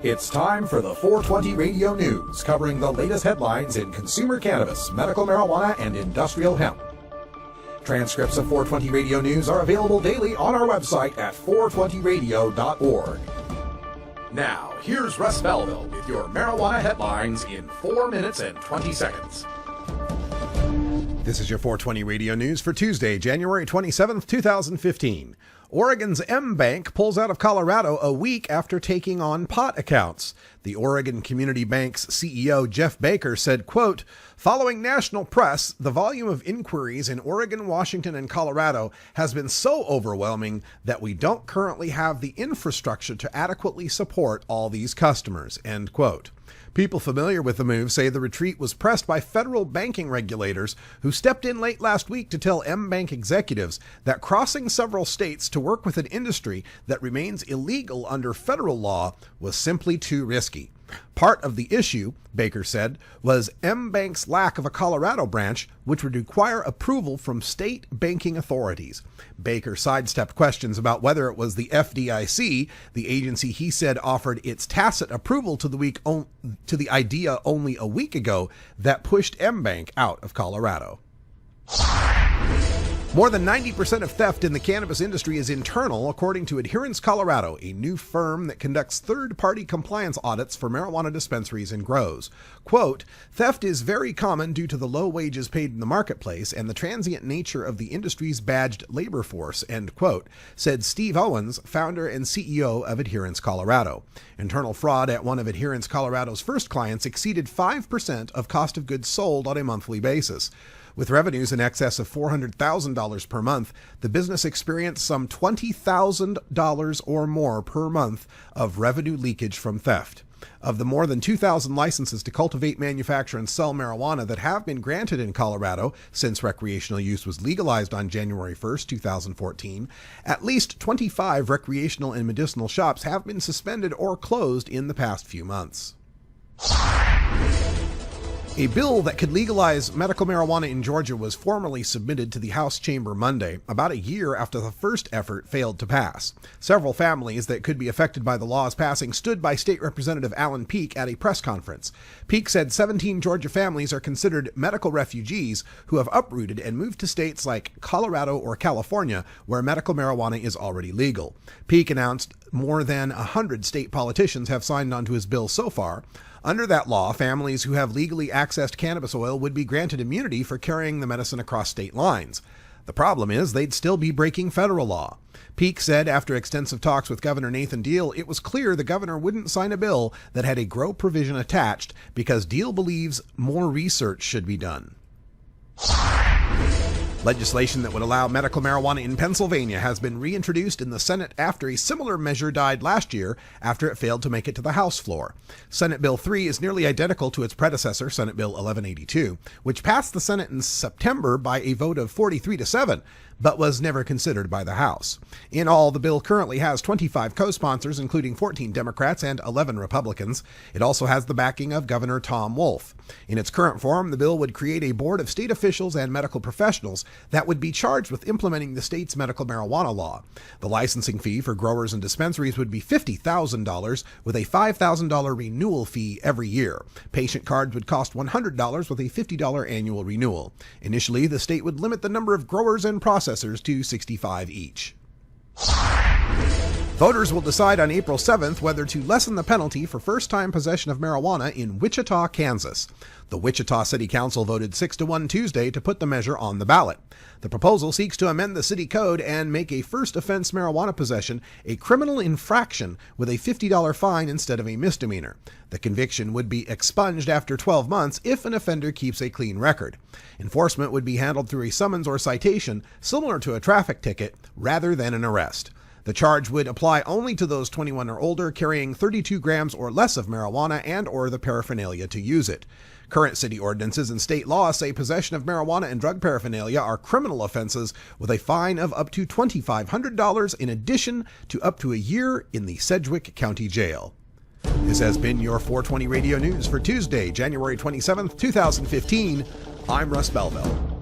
It's time for the 420 Radio News, covering the latest headlines in consumer cannabis, medical marijuana, and industrial hemp. Transcripts of 420 Radio News are available daily on our website at 420radio.org. Now, here's Russ Belville with your marijuana headlines in 4 minutes and 20 seconds. This is your 420 Radio News for Tuesday, January 27th, 2015. Oregon's MBank pulls out of Colorado a week after taking on pot accounts. The Oregon Community Bank's CEO, Jeff Baker, said, quote, "Following national press, the volume of inquiries in Oregon, Washington, and Colorado has been so overwhelming that we don't currently have the infrastructure to adequately support all these customers," end quote. People familiar with the move say the retreat was pressed by federal banking regulators who stepped in late last week to tell MBank executives that crossing several states to work with an industry that remains illegal under federal law was simply too risky. Part of the issue, Baker said, was MBank's lack of a Colorado branch, which would require approval from state banking authorities. Baker sidestepped questions about whether it was the FDIC, the agency he said offered its tacit approval to the idea only a week ago, that pushed MBank out of Colorado. More than 90% of theft in the cannabis industry is internal, according to Adherence Colorado, a new firm that conducts third-party compliance audits for marijuana dispensaries and grows. Quote, "Theft is very common due to the low wages paid in the marketplace and the transient nature of the industry's badged labor force," end quote, said Steve Owens, founder and CEO of Adherence Colorado. Internal fraud at one of Adherence Colorado's first clients exceeded 5% of cost of goods sold on a monthly basis. With revenues in excess of $400,000 per month, the business experienced some $20,000 or more per month of revenue leakage from theft. Of the more than 2,000 licenses to cultivate, manufacture, and sell marijuana that have been granted in Colorado since recreational use was legalized on January 1st, 2014, at least 25 recreational and medicinal shops have been suspended or closed in the past few months. A bill that could legalize medical marijuana in Georgia was formally submitted to the House chamber Monday, about a year after the first effort failed to pass. Several families that could be affected by the law's passing stood by State Representative Alan Peake at a press conference. Peake said 17 Georgia families are considered medical refugees who have uprooted and moved to states like Colorado or California, where medical marijuana is already legal. Peake announced more than 100 state politicians have signed onto his bill so far. Under that law, families who have legally accessed cannabis oil would be granted immunity for carrying the medicine across state lines. The problem is they'd still be breaking federal law. Peake said after extensive talks with Governor Nathan Deal, it was clear the governor wouldn't sign a bill that had a grow provision attached because Deal believes more research should be done. Legislation that would allow medical marijuana in Pennsylvania has been reintroduced in the Senate after a similar measure died last year after it failed to make it to the House floor. Senate Bill 3 is nearly identical to its predecessor, Senate Bill 1182, which passed the Senate in September by a vote of 43-7, but was never considered by the House. In all, the bill currently has 25 co-sponsors, including 14 Democrats and 11 Republicans. It also has the backing of Governor Tom Wolf. In its current form, the bill would create a board of state officials and medical professionals that would be charged with implementing the state's medical marijuana law. The licensing fee for growers and dispensaries would be $50,000 with a $5,000 renewal fee every year. Patient cards would cost $100 with a $50 annual renewal. Initially, the state would limit the number of growers and processors to 65 each. Voters will decide on April 7th whether to lessen the penalty for first-time possession of marijuana in Wichita, Kansas. The Wichita City Council voted 6-1 Tuesday to put the measure on the ballot. The proposal seeks to amend the city code and make a first-offense marijuana possession a criminal infraction with a $50 fine instead of a misdemeanor. The conviction would be expunged after 12 months if an offender keeps a clean record. Enforcement would be handled through a summons or citation, similar to a traffic ticket, rather than an arrest. The charge would apply only to those 21 or older carrying 32 grams or less of marijuana and or the paraphernalia to use it. Current city ordinances and state law say possession of marijuana and drug paraphernalia are criminal offenses with a fine of up to $2,500 in addition to up to a year in the Sedgwick County Jail. This has been your 420 Radio News for Tuesday, January 27th, 2015. I'm Russ Belville.